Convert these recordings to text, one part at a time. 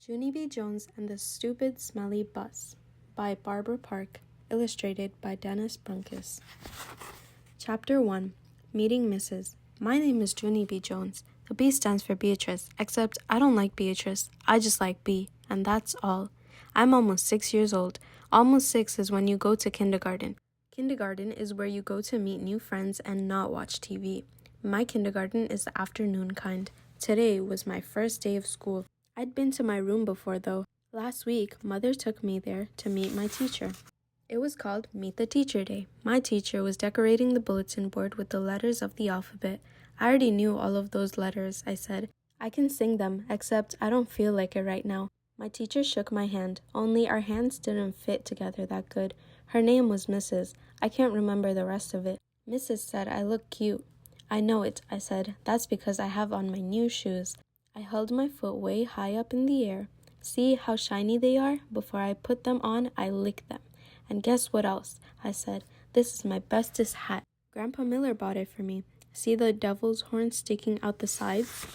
Junie B. Jones and the Stupid Smelly Bus by Barbara Park, illustrated by Denis Brunkus. Chapter 1. Meeting Mrs. My name is Junie B. Jones. The B stands for Beatrice, except I don't like Beatrice. I just like B, and that's all. I'm almost 6 years old. Almost 6 is when you go to kindergarten. Kindergarten is where you go to meet new friends and not watch TV. My kindergarten is the afternoon kind. Today was my first day of school. I'd been to my room before, though. Last week, Mother took me there to meet my teacher. It was called Meet the Teacher Day. My teacher was decorating the bulletin board with the letters of the alphabet. I already knew all of those letters, I said. I can sing them, except I don't feel like it right now. My teacher shook my hand, only our hands didn't fit together that good. Her name was Mrs. I can't remember the rest of it. Mrs. said I look cute. I know it, I said. That's because I have on my new shoes. I held my foot way high up in the air. See how shiny they are? Before I put them on, I licked them. And guess what else? I said, this is my bestest hat. Grandpa Miller bought it for me. See the devil's horns sticking out the sides?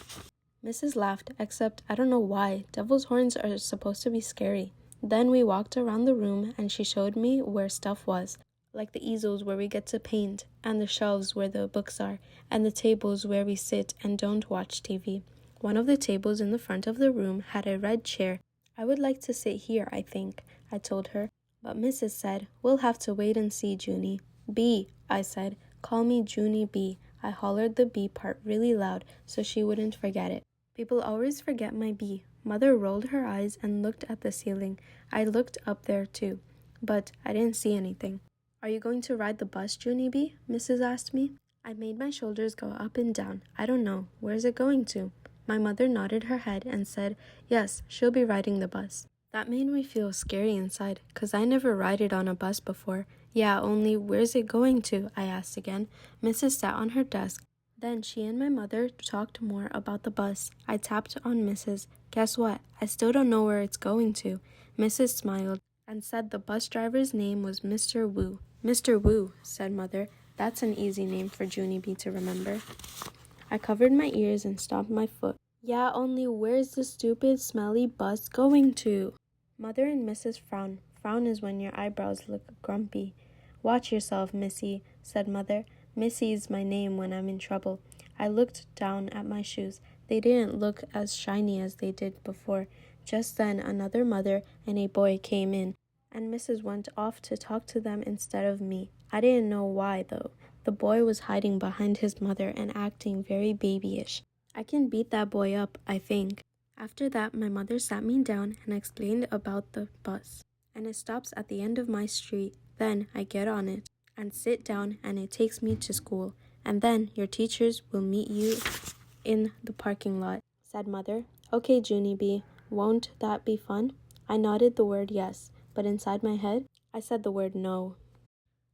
Mrs. laughed, except I don't know why. Devil's horns are supposed to be scary. Then we walked around the room and she showed me where stuff was. Like the easels where we get to paint, and the shelves where the books are, and the tables where we sit and don't watch TV. One of the tables in the front of the room had a red chair. I would like to sit here, I think, I told her. But Mrs. said, we'll have to wait and see, Junie. B, I said. Call me Junie B. I hollered the B part really loud so she wouldn't forget it. People always forget my B. Mother rolled her eyes and looked at the ceiling. I looked up there too, but I didn't see anything. Are you going to ride the bus, Junie B? Mrs. asked me. I made my shoulders go up and down. I don't know. Where's it going to? My mother nodded her head and said, yes, she'll be riding the bus. That made me feel scary inside, 'cause I never rided on a bus before. Yeah, only where's it going to? I asked again. Mrs. sat on her desk. Then she and my mother talked more about the bus. I tapped on Mrs. Guess what? I still don't know where it's going to. Mrs. smiled and said the bus driver's name was Mr. Wu. Mr. Wu, said Mother. That's an easy name for Junie B to remember. I covered my ears and stomped my foot. Yeah, only where's the stupid, smelly bus going to? Mother and Mrs. frowned. Frown is when your eyebrows look grumpy. Watch yourself, Missy, said Mother. Missy's my name when I'm in trouble. I looked down at my shoes. They didn't look as shiny as they did before. Just then another mother and a boy came in, and Mrs. went off to talk to them instead of me. I didn't know why, though. The boy was hiding behind his mother and acting very babyish. I can beat that boy up, I think. After that, my mother sat me down and explained about the bus. And it stops at the end of my street. Then I get on it and sit down and it takes me to school. And then your teachers will meet you in the parking lot, said Mother. Okay, Junie B, won't that be fun? I nodded the word yes, but inside my head, I said the word no.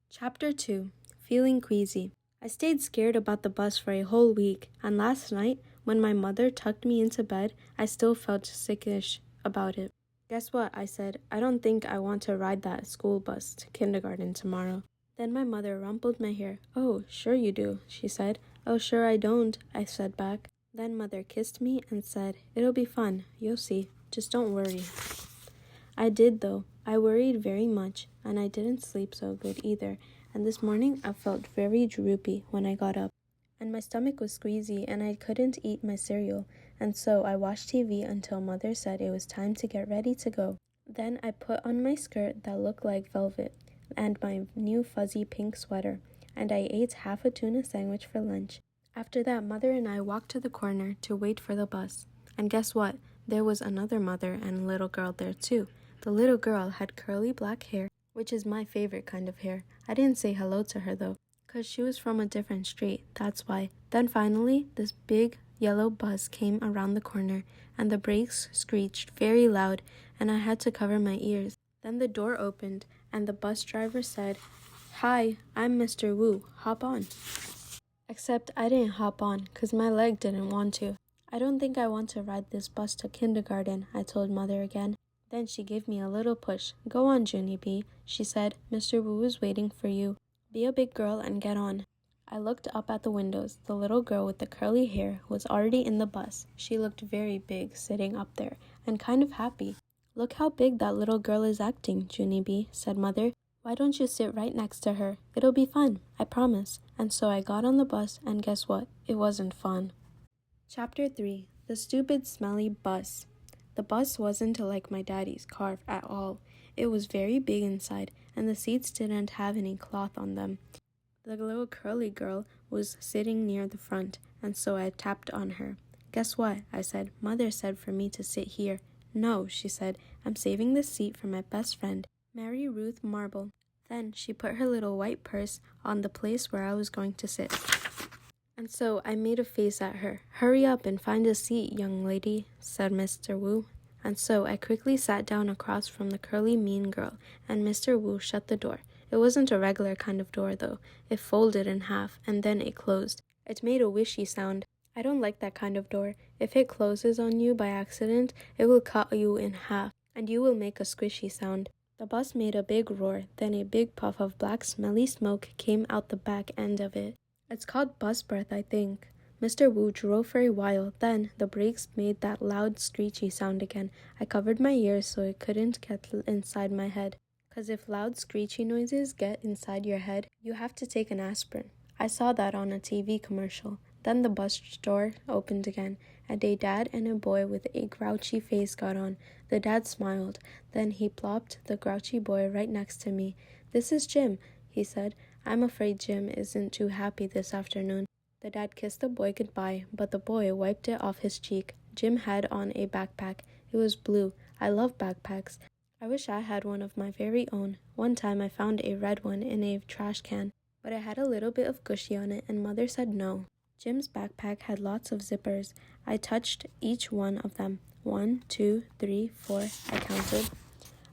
Chapter 2. Feeling queasy. I stayed scared about the bus for a whole week, and last night, when my mother tucked me into bed, I still felt sickish about it. Guess what? I said. I don't think I want to ride that school bus to kindergarten tomorrow. Then my mother rumpled my hair. Oh, sure you do, she said. Oh, sure I don't, I said back. Then Mother kissed me and said, it'll be fun, you'll see. Just don't worry. I did, though. I worried very much, and I didn't sleep so good either. And this morning I felt very droopy when I got up. And my stomach was squeezy and I couldn't eat my cereal. And so I watched TV until Mother said it was time to get ready to go. Then I put on my skirt that looked like velvet and my new fuzzy pink sweater. And I ate half a tuna sandwich for lunch. After that, Mother and I walked to the corner to wait for the bus. And guess what? There was another mother and a little girl there too. The little girl had curly black hair, which is my favorite kind of hair. I didn't say hello to her though, 'cause she was from a different street, that's why. Then finally, this big yellow bus came around the corner, and the brakes screeched very loud, and I had to cover my ears. Then the door opened, and the bus driver said, Hi, I'm Mr. Wu, hop on. Except I didn't hop on, 'cause my leg didn't want to. I don't think I want to ride this bus to kindergarten, I told Mother again. Then she gave me a little push. Go on, Junie B, she said. Mr. Wu is waiting for you. Be a big girl and get on. I looked up at the windows. The little girl with the curly hair was already in the bus. She looked very big sitting up there. and kind of happy. Look how big that little girl is acting, Junie B, said Mother. Why don't you sit right next to her? It'll be fun, I promise. And so I got on the bus, and guess what? It wasn't fun. Chapter 3. The Stupid Smelly Bus. The bus wasn't like my daddy's car at all. It was very big inside, and the seats didn't have any cloth on them. The little curly girl was sitting near the front, and so I tapped on her. Guess what? I said. Mother said for me to sit here. No, she said. I'm saving this seat for my best friend, Mary Ruth Marble. Then she put her little white purse on the place where I was going to sit. And so I made a face at her. Hurry up and find a seat, young lady, said Mr. Wu. And so I quickly sat down across from the curly mean girl, and Mr. Wu shut the door. It wasn't a regular kind of door, though. It folded in half, and then it closed. It made a wishy sound. I don't like that kind of door. If it closes on you by accident, it will cut you in half, and you will make a squishy sound. The bus made a big roar, then a big puff of black smelly smoke came out the back end of it. It's called bus breath, I think. Mr. Wu drove for a while, then the brakes made that loud screechy sound again. I covered my ears so it couldn't get inside my head. 'Cause if loud screechy noises get inside your head, you have to take an aspirin. I saw that on a TV commercial. Then the bus door opened again, and a dad and a boy with a grouchy face got on. The dad smiled. Then he plopped the grouchy boy right next to me. This is Jim, he said. I'm afraid Jim isn't too happy this afternoon. The dad kissed the boy goodbye, but the boy wiped it off his cheek. Jim had on a backpack. It was blue. I love backpacks. I wish I had one of my very own. One time I found a red one in a trash can, but it had a little bit of gushy on it, and Mother said no. Jim's backpack had lots of zippers. I touched each one of them. 1, 2, 3, 4, I counted.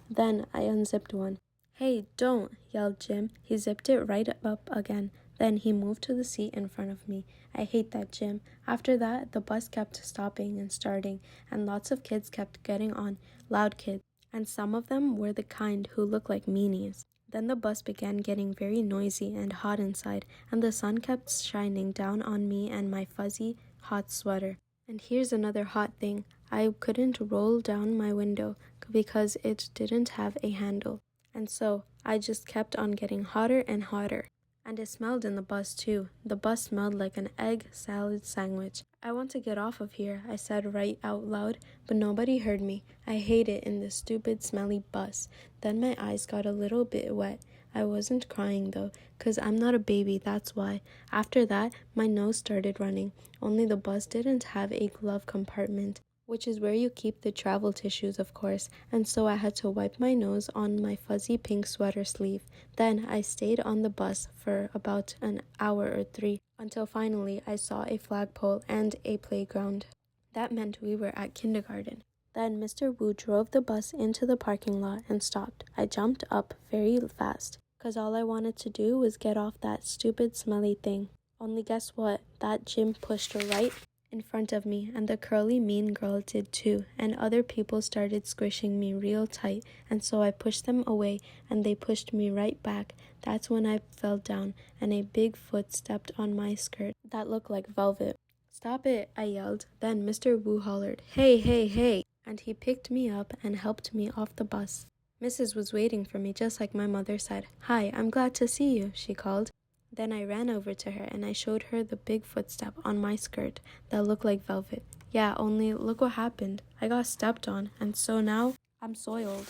Then I unzipped one. Hey, don't, yelled Jim. He zipped it right up again. Then he moved to the seat in front of me. I hate that, Jim. After that, the bus kept stopping and starting, and lots of kids kept getting on, loud kids, and some of them were the kind who looked like meanies. Then the bus began getting very noisy and hot inside, and the sun kept shining down on me and my fuzzy, hot sweater. And here's another hot thing. I couldn't roll down my window because it didn't have a handle. And so I just kept on getting hotter and hotter. And it smelled in the bus too. The bus smelled like an egg salad sandwich. I want to get off of here, I said right out loud, but nobody heard me. I hate it in this stupid smelly bus. Then my eyes got a little bit wet. I wasn't crying though, 'cause I'm not a baby, that's why. After that, my nose started running. Only the bus didn't have a glove compartment, which is where you keep the travel tissues, of course, and so I had to wipe my nose on my fuzzy pink sweater sleeve. Then I stayed on the bus for about an hour or 3, until finally I saw a flagpole and a playground. That meant we were at kindergarten. Then Mr. Wu drove the bus into the parking lot and stopped. I jumped up very fast, 'cause all I wanted to do was get off that stupid smelly thing. Only guess what? That Jim pushed right in front of me, and the curly mean girl did too, and other people started squishing me real tight, and so I pushed them away, and they pushed me right back. That's when I fell down, and a big foot stepped on my skirt that looked like velvet. Stop it, I yelled. Then Mr. Wu hollered, hey, hey, hey, and he picked me up and helped me off the bus. Mrs. was waiting for me just like my mother said. Hi, I'm glad to see you, she called. Then I ran over to her and I showed her the big footstep on my skirt that looked like velvet. Yeah, only look what happened. I got stepped on, and so now I'm soiled.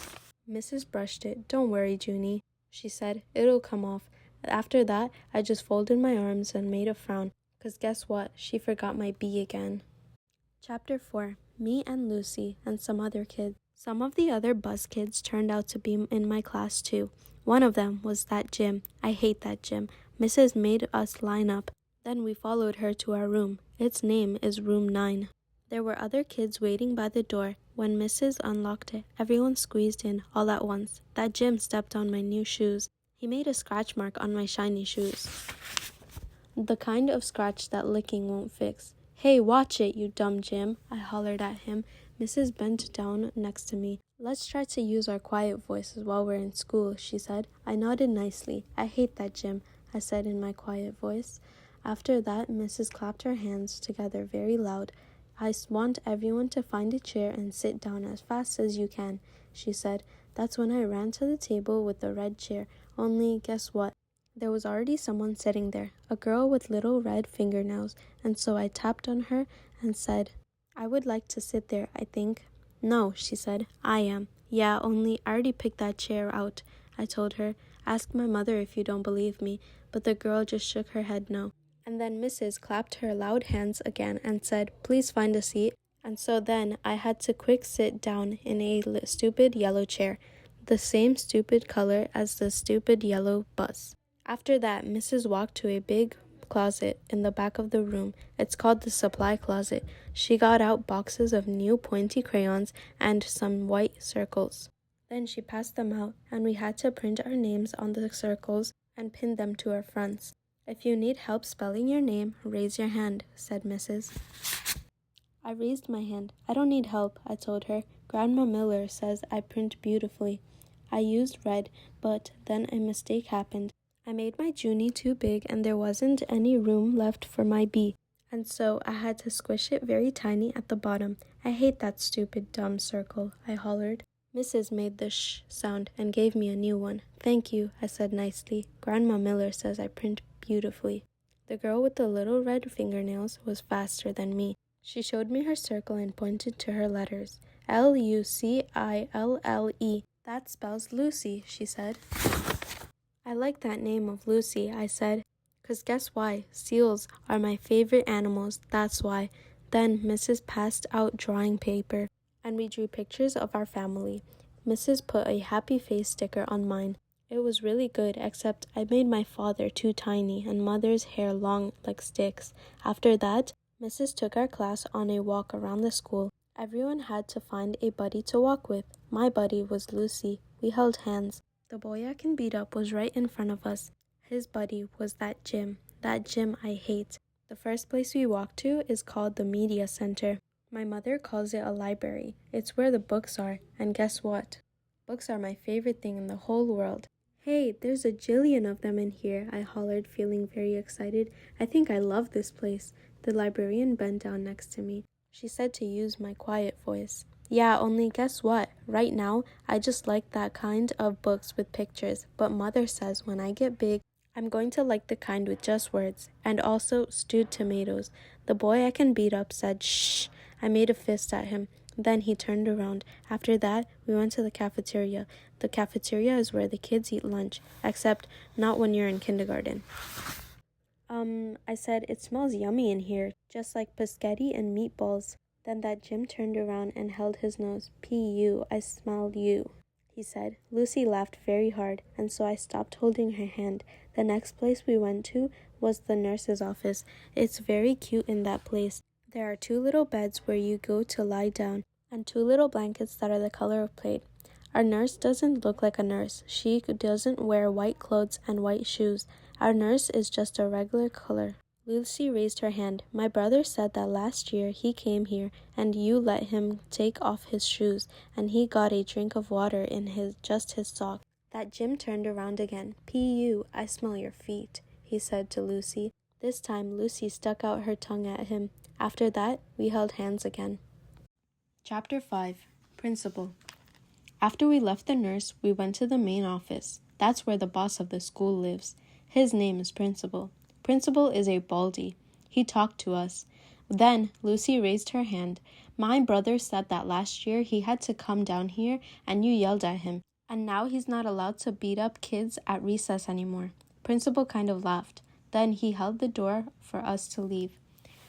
Mrs. brushed it. Don't worry, Junie, she said. It'll come off. After that, I just folded my arms and made a frown, 'cause guess what? She forgot my B again. Chapter 4. Me and Lucy and some other kids. Some of the other bus kids turned out to be in my class too. One of them was that Jim. I hate that Jim. Mrs. made us line up. Then we followed her to our room. Its name is Room 9. There were other kids waiting by the door. When Mrs. unlocked it, everyone squeezed in all at once. That Jim stepped on my new shoes. He made a scratch mark on my shiny shoes. The kind of scratch that licking won't fix. Hey, watch it, you dumb Jim, I hollered at him. Mrs. bent down next to me. Let's try to use our quiet voices while we're in school, she said. I nodded nicely. I hate that Jim, I said in my quiet voice. After that, Mrs. clapped her hands together very loud. want everyone to find a chair and sit down as fast as you can," she said. That's when I ran to the table with the red chair. Only, guess what? There was already someone sitting there, a girl with little red fingernails, and so I tapped on her and said, "I would like to sit there, I think." "No," she said, "I am." "Yeah, only I already picked that chair out," I told her. "Ask my mother if you don't believe me." But the girl just shook her head no. And then Mrs. clapped her loud hands again and said, "Please find a seat." And so then I had to quick sit down in a stupid yellow chair, the same stupid color as the stupid yellow bus. After that, Mrs. walked to a big closet in the back of the room. It's called the supply closet. She got out boxes of new pointy crayons and some white circles. Then she passed them out, and we had to print our names on the circles and pin them to our fronts. "If you need help spelling your name, raise your hand," said Mrs. I raised my hand. "I don't need help," I told her. "Grandma Miller says I print beautifully." I used red, but then a mistake happened. I made my Junie too big and there wasn't any room left for my B, and so I had to squish it very tiny at the bottom. "I hate that stupid, dumb circle," I hollered. Mrs. made the sh sound and gave me a new one. "Thank you," I said nicely. "Grandma Miller says I print beautifully." The girl with the little red fingernails was faster than me. She showed me her circle and pointed to her letters. "Lucille. That spells Lucy," she said. "I like that name of Lucy," I said. "'Cause guess why? Seals are my favorite animals, that's why." Then Mrs. passed out drawing paper, and we drew pictures of our family. Mrs. put a happy face sticker on mine. It was really good, except I made my father too tiny and mother's hair long like sticks. After that, Mrs. took our class on a walk around the school. Everyone had to find a buddy to walk with. My buddy was Lucy. We held hands. The boy I can beat up was right in front of us. His buddy was that gym I hate. The first place we walked to is called the Media Center. My mother calls it a library. It's where the books are, and guess what? Books are my favorite thing in the whole world. "Hey, there's a jillion of them in here," I hollered, feeling very excited. "I think I love this place." The librarian bent down next to me. She said to use my quiet voice. "Yeah, only guess what? Right now, I just like that kind of books with pictures, but Mother says when I get big, I'm going to like the kind with just words, and also stewed tomatoes." The boy I can beat up said, "Shh." I made a fist at him. Then he turned around. After that, we went to the cafeteria. The cafeteria is where the kids eat lunch, except not when you're in kindergarten. I said, "It smells yummy in here, just like biscotti and meatballs." Then that Jim turned around and held his nose. "P.U., I smell you," he said. Lucy laughed very hard, and so I stopped holding her hand. The next place we went to was the nurse's office. It's very cute in that place. There are 2 little beds where you go to lie down, and 2 little blankets that are the color of plate. Our nurse doesn't look like a nurse. She doesn't wear white clothes and white shoes. Our nurse is just a regular color. Lucy raised her hand. "My brother said that last year he came here and you let him take off his shoes, and he got a drink of water in his sock." That Jim turned around again. "P.U., I smell your feet," he said to Lucy. This time Lucy stuck out her tongue at him. After that, we held hands again. Chapter 5. Principal. After we left the nurse, we went to the main office. That's where the boss of the school lives. His name is Principal. Principal is a baldy. He talked to us. Then Lucy raised her hand. "My brother said that last year he had to come down here and you yelled at him. And now he's not allowed to beat up kids at recess anymore." Principal kind of laughed. Then he held the door for us to leave.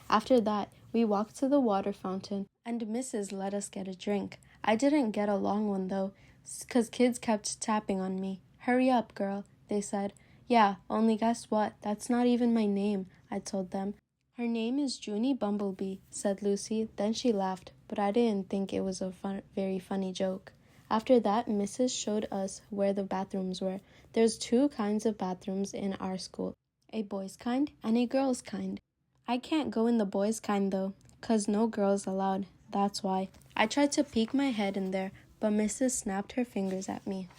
After that, we walked to the water fountain, and Mrs. let us get a drink. I didn't get a long one, though, 'cause kids kept tapping on me. "Hurry up, girl," they said. "Yeah, only guess what? That's not even my name," I told them. "Her name is Junie Bumblebee," said Lucy. Then she laughed, but I didn't think it was a very funny joke. After that, Mrs. showed us where the bathrooms were. There's 2 kinds of bathrooms in our school, a boys' kind and a girls' kind. I can't go in the boys' kind, though, 'cause no girls allowed. That's why. I tried to peek my head in there, but Mrs. snapped her fingers at me.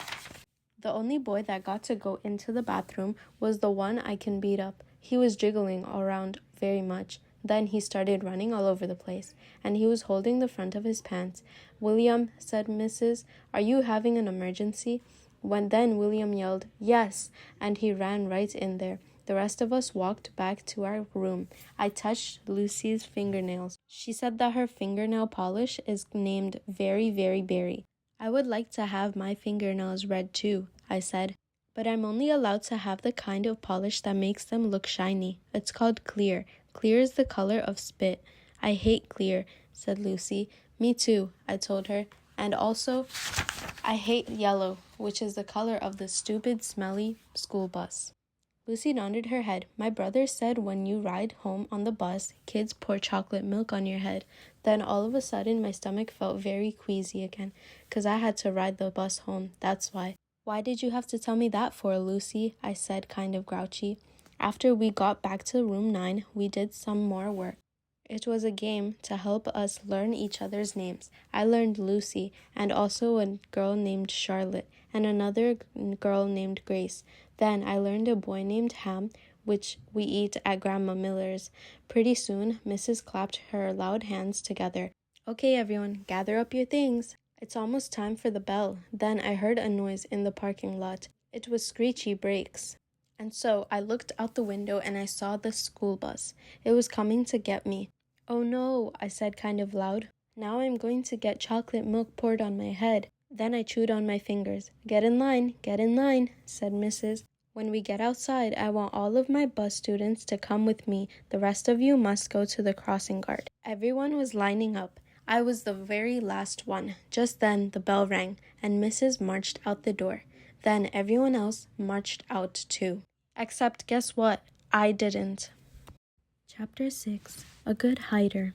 The only boy that got to go into the bathroom was the one I can beat up. He was jiggling around very much. Then he started running all over the place, and he was holding the front of his pants. "William," said Mrs., "are you having an emergency?" Then William yelled, "Yes," and he ran right in there. The rest of us walked back to our room. I touched Lucy's fingernails. She said that her fingernail polish is named Very, Very Berry. "I would like to have my fingernails red too," I said. "But I'm only allowed to have the kind of polish that makes them look shiny. It's called clear. Clear is the color of spit." "I hate clear," said Lucy. "Me too," I told her. "And also, I hate yellow, which is the color of the stupid, smelly school bus." Lucy nodded her head. "My brother said when you ride home on the bus, kids pour chocolate milk on your head." Then all of a sudden my stomach felt very queasy again, 'cause I had to ride the bus home, that's why. "Why did you have to tell me that for, Lucy?" I said, kind of grouchy. After we got back to room 9, we did some more work. It was a game to help us learn each other's names. I learned Lucy, and also a girl named Charlotte, and another girl named Grace. Then I learned a boy named Ham, which we eat at Grandma Miller's. Pretty soon, Mrs. clapped her loud hands together. "Okay, everyone, gather up your things. It's almost time for the bell." Then I heard a noise in the parking lot. It was screechy brakes. And so I looked out the window and I saw the school bus. It was coming to get me. "Oh no," I said kind of loud. "Now I'm going to get chocolate milk poured on my head." Then I chewed on my fingers. Get in line," said Mrs. "When we get outside, I want all of my bus students to come with me. The rest of you must go to the crossing guard." Everyone was lining up. I was the very last one. Just then the bell rang, and Mrs. marched out the door. Then everyone else marched out too. Except guess what? I didn't. Chapter 6. A Good Hider.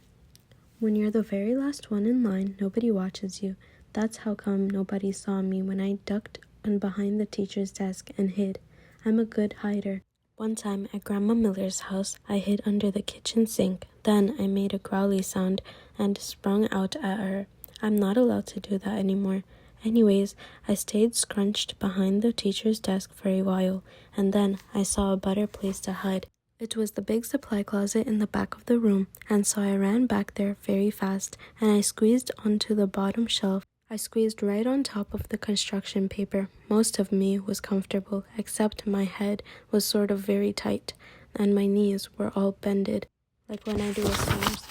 When you're the very last one in line, nobody watches you. That's how come nobody saw me when I ducked in behind the teacher's desk and hid. I'm a good hider. One time at Grandma Miller's house, I hid under the kitchen sink. Then I made a growly sound and sprung out at her. I'm not allowed to do that anymore. Anyways, I stayed scrunched behind the teacher's desk for a while, and then I saw a better place to hide. It was the big supply closet in the back of the room, and so I ran back there very fast, and I squeezed onto the bottom shelf. I squeezed right on top of the construction paper. Most of me was comfortable, except my head was sort of very tight, and my knees were all bended, like when I do a snooze.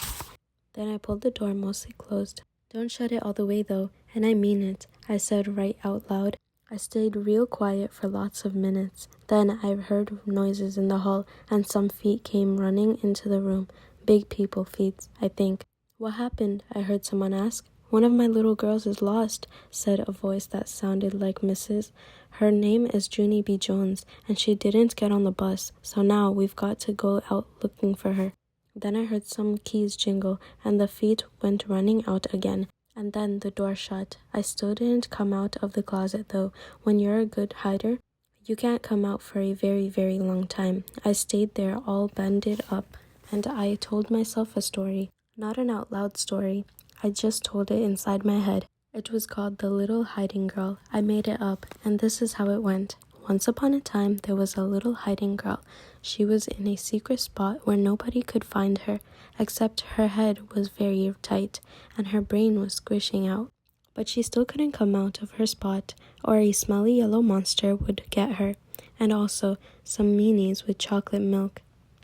Then I pulled the door mostly closed. "Don't shut it all the way though, and I mean it," I said right out loud. I stayed real quiet for lots of minutes. Then I heard noises in the hall, and some feet came running into the room. Big people feet, I think. "What happened?" I heard someone ask. "One of my little girls is lost," said a voice that sounded like Mrs. "Her name is Junie B. Jones, and she didn't get on the bus, so now we've got to go out looking for her." Then I heard some keys jingle, and the feet went running out again. And then the door shut. I still didn't come out of the closet though. When you're a good hider, you can't come out for a very, very long time. I stayed there all bended up, and I told myself a story. Not an out loud story. I just told it inside my head. It was called The Little Hiding Girl. I made it up, and this is how it went. Once upon a time, there was a little hiding girl. She was in a secret spot where nobody could find her, except her head was very tight, and her brain was squishing out. But she still couldn't come out of her spot, or a smelly yellow monster would get her, and also some meanies with chocolate milk.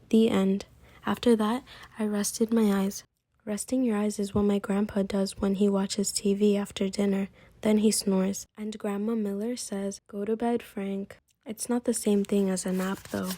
The end. After that, I rested my eyes. Resting your eyes is what my grandpa does when he watches TV after dinner. Then he snores. And Grandma Miller says, "Go to bed, Frank." It's not the same thing as a nap, though.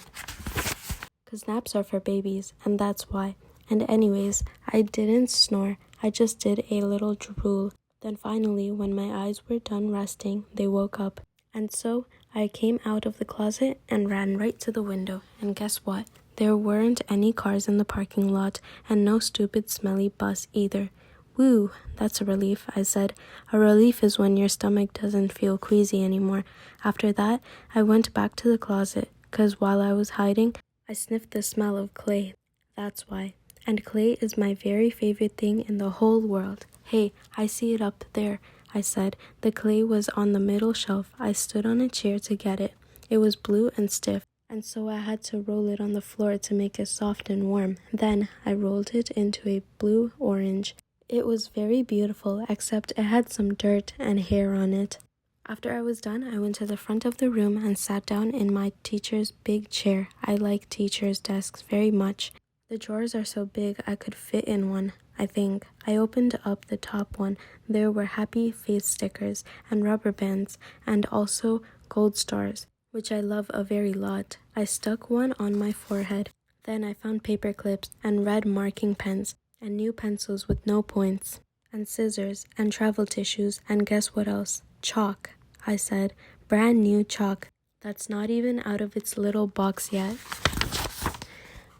'Cause naps are for babies, and that's why. And anyways, I didn't snore. I just did a little drool. Then finally, when my eyes were done resting, they woke up. And so I came out of the closet and ran right to the window. And guess what? There weren't any cars in the parking lot, and no stupid smelly bus either. "Woo, that's a relief," I said. A relief is when your stomach doesn't feel queasy anymore. After that, I went back to the closet, 'cause while I was hiding, I sniffed the smell of clay. That's why. And clay is my very favorite thing in the whole world. "Hey, I see it up there," I said. The clay was on the middle shelf. I stood on a chair to get it. It was blue and stiff. and so I had to roll it on the floor to make it soft and warm. Then I rolled it into a blue-orange. It was very beautiful, except it had some dirt and hair on it. After I was done, I went to the front of the room and sat down in my teacher's big chair. I like teachers' desks very much. The drawers are so big I could fit in one, I think. I opened up the top one. There were happy face stickers and rubber bands and also gold stars, which I love a very lot. I stuck one on my forehead. Then I found paper clips and red marking pens and new pencils with no points and scissors and travel tissues and guess what else? Chalk, I said. Brand new chalk. That's not even out of its little box yet.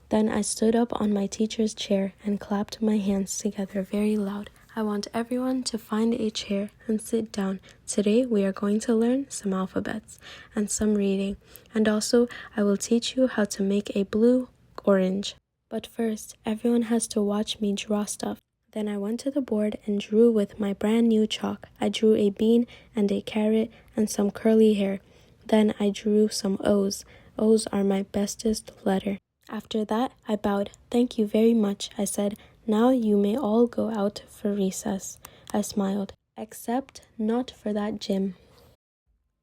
Then I stood up on my teacher's chair and clapped my hands together very loud. I want everyone to find a chair and sit down. Today we are going to learn some alphabets and some reading. And also I will teach you how to make a blue-orange. But first, everyone has to watch me draw stuff. Then I went to the board and drew with my brand new chalk. I drew a bean and a carrot and some curly hair. Then I drew some O's. O's are my bestest letter. After that, I bowed. Thank you very much, I said. Now you may all go out for recess. I smiled. Except not for that gym.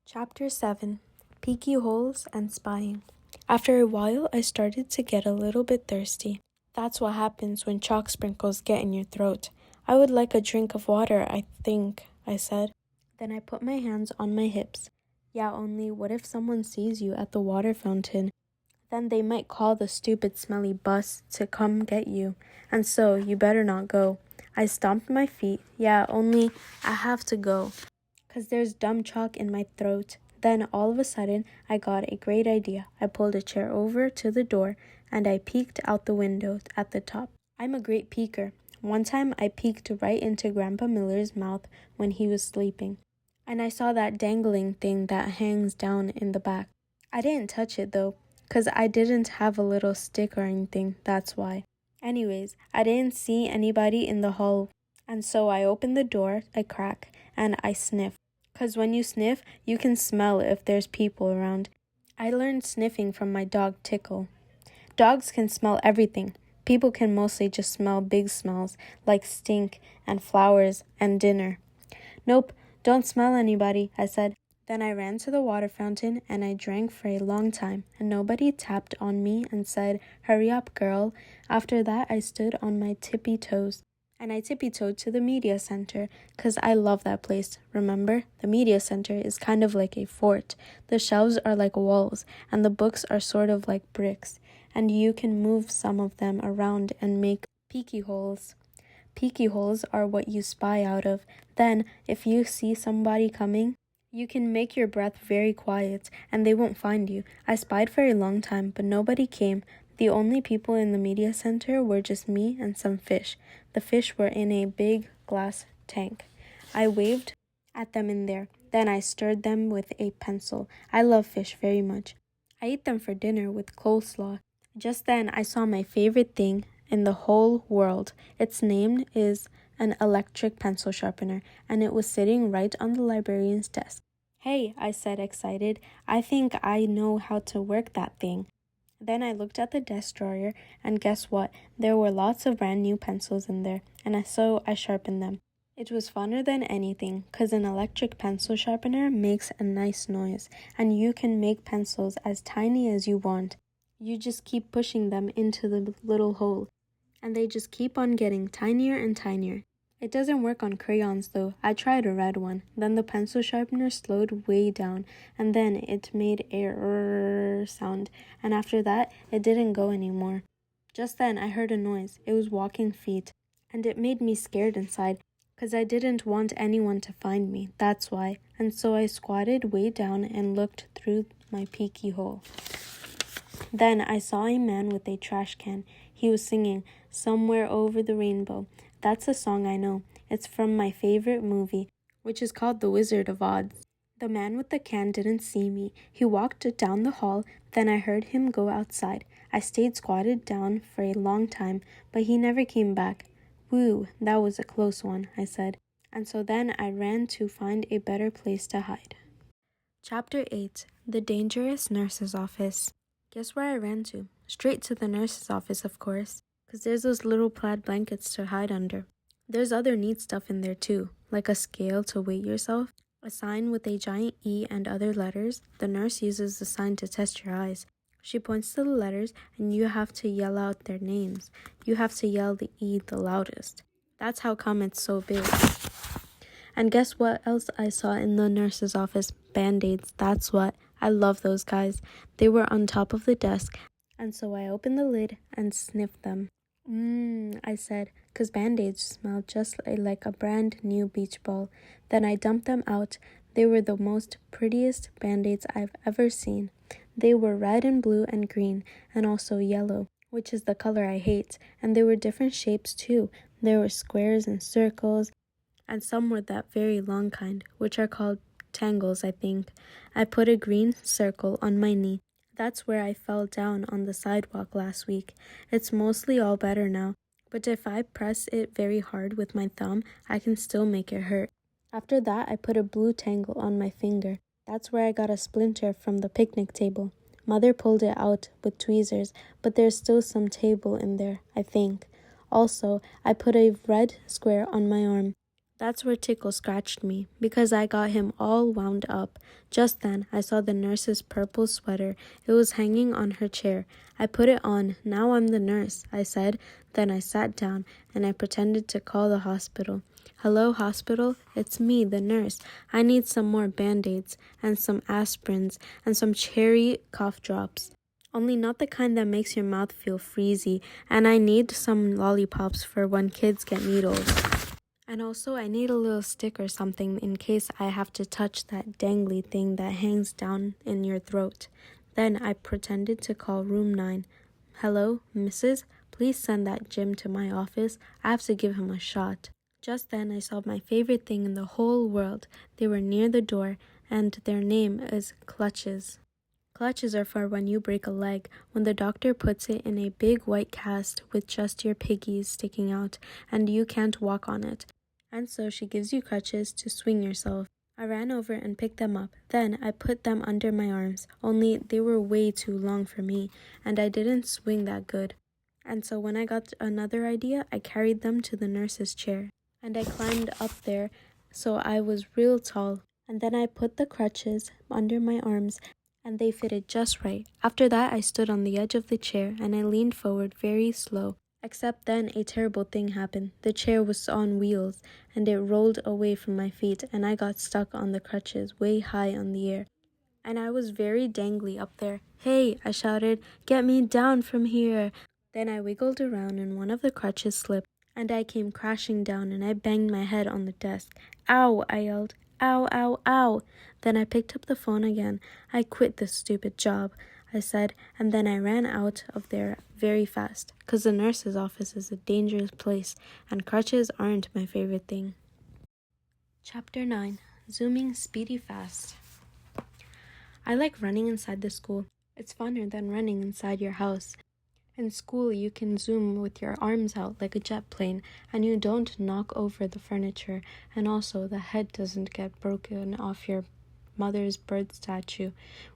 Chapter 7. Peeky Holes and Spying. After a while, I started to get a little bit thirsty. That's what happens when chalk sprinkles get in your throat. I would like a drink of water, I think, I said. Then I put my hands on my hips. Yeah, only what if someone sees you at the water fountain? Then they might call the stupid smelly bus to come get you, and so you better not go. I stomped my feet. Yeah, only I have to go, 'cause there's dumb chalk in my throat. Then all of a sudden, I got a great idea. I pulled a chair over to the door, and I peeked out the window at the top. I'm a great peeker. One time, I peeked right into Grandpa Miller's mouth when he was sleeping, and I saw that dangling thing that hangs down in the back. I didn't touch it, though, 'cause I didn't have a little stick or anything, that's why. Anyways, I didn't see anybody in the hall, and so I opened the door a crack, and I sniffed. 'Cause when you sniff, you can smell if there's people around. I learned sniffing from my dog Tickle. Dogs can smell everything. People can mostly just smell big smells, like stink and flowers and dinner. Nope, don't smell anybody, I said. Then I ran to the water fountain and I drank for a long time, and nobody tapped on me and said, "Hurry up, girl." After that, I stood on my tippy toes, and I tippy-toed to the media center, 'cause I love that place. Remember, the media center is kind of like a fort. The shelves are like walls, and the books are sort of like bricks, and you can move some of them around and make peeky holes. Peeky holes are what you spy out of. Then, if you see somebody coming, you can make your breath very quiet, and they won't find you. I spied for a long time, but nobody came. The only people in the media center were just me and some fish. The fish were in a big glass tank. I waved at them in there. Then I stirred them with a pencil. I love fish very much. I ate them for dinner with coleslaw. Just then I saw my favorite thing in the whole world. Its name is an electric pencil sharpener, and it was sitting right on the librarian's desk. "Hey," I said, excited. "I think I know how to work that thing." Then I looked at the desk drawer, and guess what? There were lots of brand new pencils in there, and so I sharpened them. It was funner than anything, 'cause an electric pencil sharpener makes a nice noise, and you can make pencils as tiny as you want. You just keep pushing them into the little hole, and they just keep on getting tinier and tinier. It doesn't work on crayons, though. I tried a red one. Then the pencil sharpener slowed way down, and then it made a rrrr sound, and after that, it didn't go anymore. Just then, I heard a noise. It was walking feet, and it made me scared inside, 'cause I didn't want anyone to find me, that's why. And so I squatted way down and looked through my peeky hole. Then I saw a man with a trash can. He was singing "Somewhere Over the Rainbow." That's a song I know. It's from my favorite movie, which is called The Wizard of Oz. The man with the can didn't see me. He walked down the hall, then I heard him go outside. I stayed squatted down for a long time, but he never came back. "Whew, that was a close one," I said. And so then I ran to find a better place to hide. Chapter 8. The Dangerous Nurse's Office. Guess where I ran to? Straight to the nurse's office, of course, 'cause there's those little plaid blankets to hide under. There's other neat stuff in there too, like a scale to weigh yourself, a sign with a giant E and other letters. The nurse uses the sign to test your eyes. She points to the letters and you have to yell out their names. You have to yell the E the loudest. That's how come it's so big. And guess what else I saw in the nurse's office? Band-Aids, that's what. I love those guys. They were on top of the desk, and so I opened the lid and sniffed them. I said, 'cause Band-Aids smelled just like a brand new beach ball. Then I dumped them out. They were the most prettiest Band-Aids I've ever seen. They were red and blue and green, and also yellow, which is the color I hate. And they were different shapes too. There were squares and circles, and some were that very long kind, which are called tangles, I think. I put a green circle on my knee. That's where I fell down on the sidewalk last week. It's mostly all better now, but if I press it very hard with my thumb, I can still make it hurt. After that, I put a blue tangle on my finger. That's where I got a splinter from the picnic table. Mother pulled it out with tweezers, but there's still some table in there, I think. Also, I put a red square on my arm. That's where Tickle scratched me, because I got him all wound up. Just then, I saw the nurse's purple sweater. It was hanging on her chair. I put it on. Now I'm the nurse, I said. Then I sat down, and I pretended to call the hospital. Hello, hospital? It's me, the nurse. I need some more Band-Aids, and some aspirins, and some cherry cough drops. Only not the kind that makes your mouth feel freezy, and I need some lollipops for when kids get needles. And also, I need a little stick or something in case I have to touch that dangly thing that hangs down in your throat. Then I pretended to call room 9. Hello, Mrs.? Please send that Jim to my office. I have to give him a shot. Just then, I saw my favorite thing in the whole world. They were near the door, and their name is clutches. Clutches are for when you break a leg, when the doctor puts it in a big white cast with just your piggies sticking out, and you can't walk on it. And so she gives you crutches to swing yourself. I ran over and picked them up. Then I put them under my arms, only they were way too long for me, and I didn't swing that good. And so when I got another idea, I carried them to the nurse's chair, and I climbed up there so I was real tall. And then I put the crutches under my arms, and they fitted just right. After that, I stood on the edge of the chair, and I leaned forward very slow. Except then a terrible thing happened. The chair was on wheels, and it rolled away from my feet, and I got stuck on the crutches way high on the air. And I was very dangly up there. Hey, I shouted, get me down from here. Then I wiggled around and one of the crutches slipped, and I came crashing down and I banged my head on the desk. Ow, I yelled. Ow, ow, ow. Then I picked up the phone again. I quit this stupid job, I said, and then I ran out of there very fast, 'cause the nurse's office is a dangerous place, and crutches aren't my favorite thing. Chapter 9. Zooming Speedy Fast. I like running inside the school. It's funner than running inside your house. In school, you can zoom with your arms out like a jet plane, and you don't knock over the furniture, and also the head doesn't get broken off your mother's bird statue,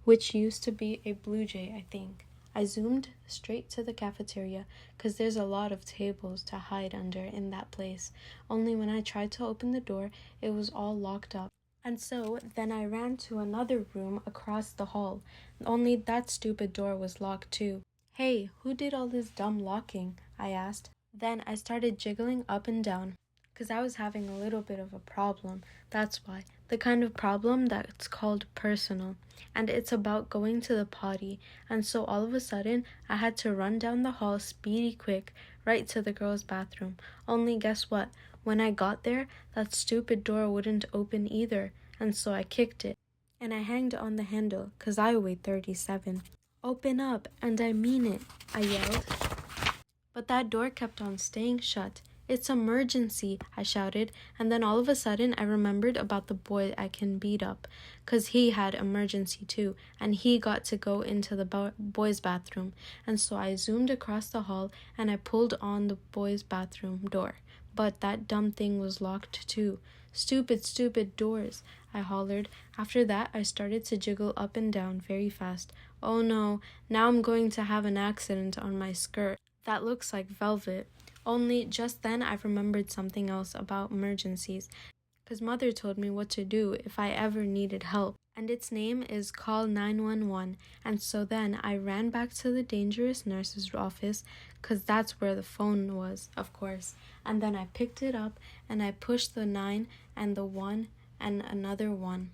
which used to be a blue jay, I think. I zoomed straight to the cafeteria, 'cause there's a lot of tables to hide under in that place. Only when I tried to open the door, it was all locked up. And so then I ran to another room across the hall, only that stupid door was locked too. Hey, who did all this dumb locking? I asked. Then I started jiggling up and down, 'cause I was having a little bit of a problem, that's why. The kind of problem that's called personal, and it's about going to the potty, and so all of a sudden, I had to run down the hall speedy quick, right to the girls' bathroom. Only guess what? When I got there, that stupid door wouldn't open either, and so I kicked it, and I hanged on the handle, 'cause I weighed 37. Open up, and I mean it, I yelled. But that door kept on staying shut. It's emergency, I shouted, and then all of a sudden I remembered about the boy I can beat up, 'cause he had emergency too, and he got to go into the boys' bathroom, and so I zoomed across the hall and I pulled on the boys' bathroom door, but that dumb thing was locked too. Stupid, stupid doors, I hollered. After that, I started to jiggle up and down very fast. Oh no, now I'm going to have an accident on my skirt. That looks like velvet. Only just then I remembered something else about emergencies, because Mother told me what to do if I ever needed help. And its name is call 911. And so then I ran back to the dangerous nurse's office, because that's where the phone was, of course. And then I picked it up and I pushed the 9 and the 1 and another 1.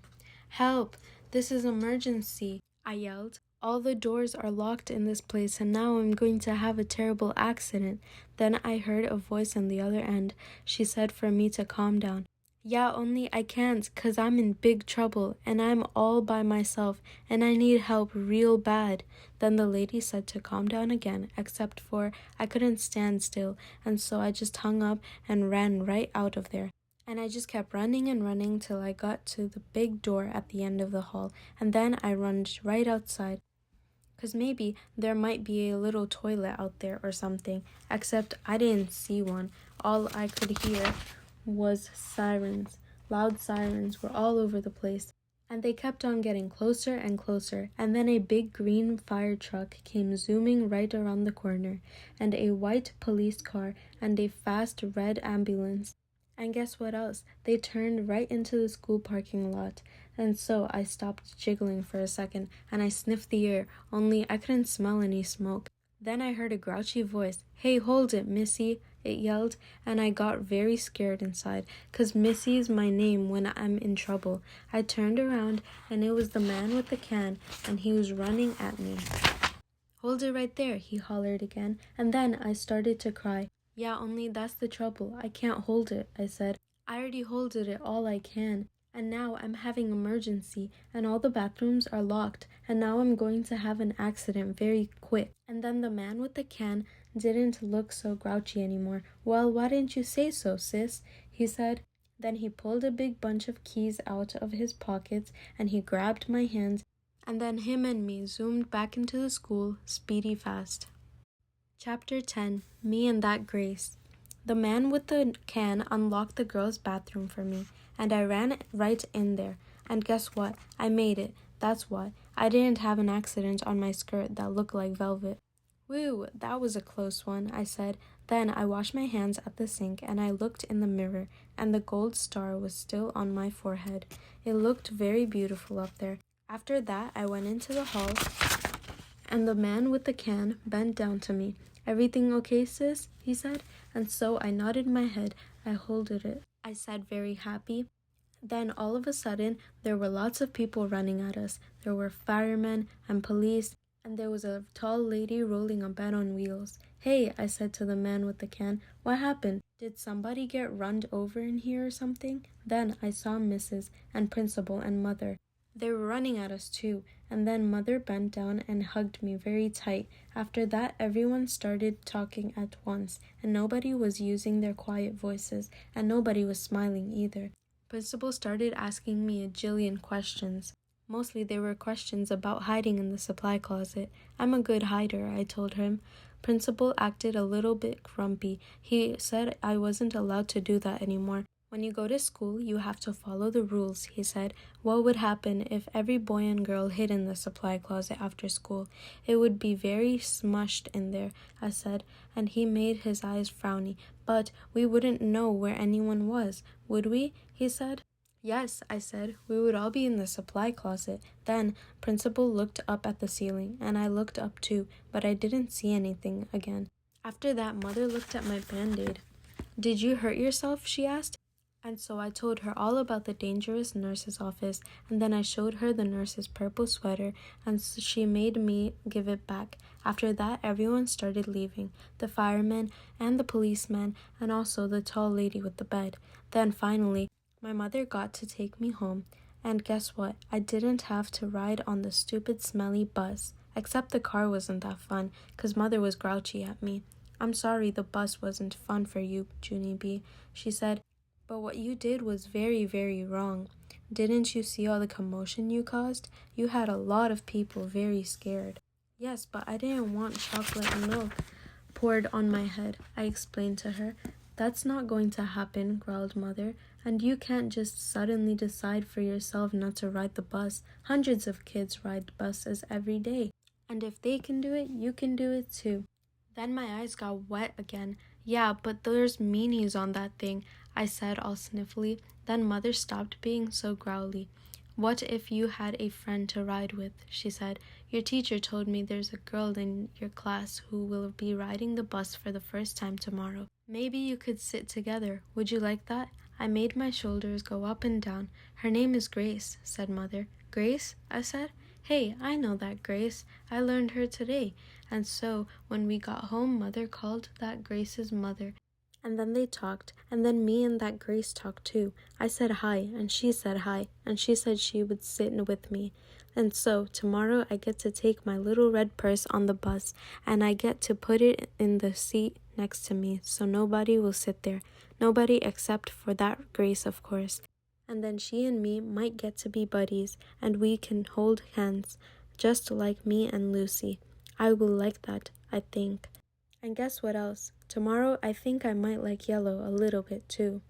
Help! This is emergency, I yelled. All the doors are locked in this place and now I'm going to have a terrible accident. Then I heard a voice on the other end. She said for me to calm down. Yeah, only I can't, 'cause I'm in big trouble and I'm all by myself and I need help real bad. Then the lady said to calm down again, except for I couldn't stand still, and so I just hung up and ran right out of there. And I just kept running and running till I got to the big door at the end of the hall, and then I runned right outside. 'Cause maybe there might be a little toilet out there or something, except I didn't see one. All I could hear was sirens. Loud sirens were all over the place, and they kept on getting closer and closer, and then a big green fire truck came zooming right around the corner, and a white police car, and a fast red ambulance. And guess what else? They turned right into the school parking lot. And so I stopped jiggling for a second, and I sniffed the air, only I couldn't smell any smoke. Then I heard a grouchy voice. Hey, hold it, Missy, it yelled, and I got very scared inside, 'cause Missy's my name when I'm in trouble. I turned around, and it was the man with the can, and he was running at me. Hold it right there, he hollered again, and then I started to cry. Yeah, only that's the trouble. I can't hold it, I said. I already holded it all I can. And now I'm having emergency, and all the bathrooms are locked, and now I'm going to have an accident very quick. And then the man with the can didn't look so grouchy anymore. Well, why didn't you say so, sis? He said. Then he pulled a big bunch of keys out of his pockets, and he grabbed my hand, and then him and me zoomed back into the school, speedy fast. Chapter 10, Me and That Grace. The man with the can unlocked the girls' bathroom for me, and I ran right in there. And guess what? I made it. That's what. I didn't have an accident on my skirt that looked like velvet. Woo, that was a close one, I said. Then I washed my hands at the sink and I looked in the mirror, and the gold star was still on my forehead. It looked very beautiful up there. After that, I went into the hall, and the man with the can bent down to me. Everything okay, sis? He said. And so I nodded my head. I holded it, I said, very happy. Then all of a sudden, there were lots of people running at us. There were firemen and police, and there was a tall lady rolling a bed on wheels. Hey, I said to the man with the can, what happened? Did somebody get run over in here or something? Then I saw Mrs. and Principal and Mother. They were running at us too, and then Mother bent down and hugged me very tight. After that, everyone started talking at once, and nobody was using their quiet voices, and nobody was smiling either. Principal started asking me a jillion questions. Mostly they were questions about hiding in the supply closet. I'm a good hider, I told him. Principal acted a little bit grumpy. He said I wasn't allowed to do that anymore. When you go to school, you have to follow the rules, he said. What would happen if every boy and girl hid in the supply closet after school? It would be very smushed in there, I said, and he made his eyes frowny. But we wouldn't know where anyone was, would we? He said. Yes, I said, we would all be in the supply closet. Then Principal looked up at the ceiling, and I looked up too, but I didn't see anything again. After that, Mother looked at my Band-Aid. Did you hurt yourself? She asked. And so I told her all about the dangerous nurse's office, and then I showed her the nurse's purple sweater, and she made me give it back. After that, everyone started leaving, the firemen and the policemen, and also the tall lady with the bed. Then finally, my mother got to take me home, and guess what? I didn't have to ride on the stupid smelly bus, except the car wasn't that fun, 'cause Mother was grouchy at me. I'm sorry the bus wasn't fun for you, Junie B, she said. But what you did was very, very wrong. Didn't you see all the commotion you caused? You had a lot of people very scared. Yes, but I didn't want chocolate milk poured on my head, I explained to her. That's not going to happen, growled Mother, and you can't just suddenly decide for yourself not to ride the bus. Hundreds of kids ride buses every day. And if they can do it, you can do it too. Then my eyes got wet again. Yeah, but there's meanies on that thing, I said all sniffly. Then Mother stopped being so growly. What if you had a friend to ride with, she said. Your teacher told me there's a girl in your class who will be riding the bus for the first time tomorrow. Maybe you could sit together. Would you like that? I made my shoulders go up and down. Her name is Grace, said Mother. Grace? I said. Hey, I know that Grace. I learned her today. And so, when we got home, Mother called that Grace's mother. And then they talked, and then me and that Grace talked too. I said hi, and she said hi, and she said she would sit with me. And so, tomorrow I get to take my little red purse on the bus, and I get to put it in the seat next to me, so nobody will sit there. Nobody except for that Grace, of course. And then she and me might get to be buddies, and we can hold hands, just like me and Lucy. I will like that, I think. And guess what else? Tomorrow I think I might like yellow a little bit too.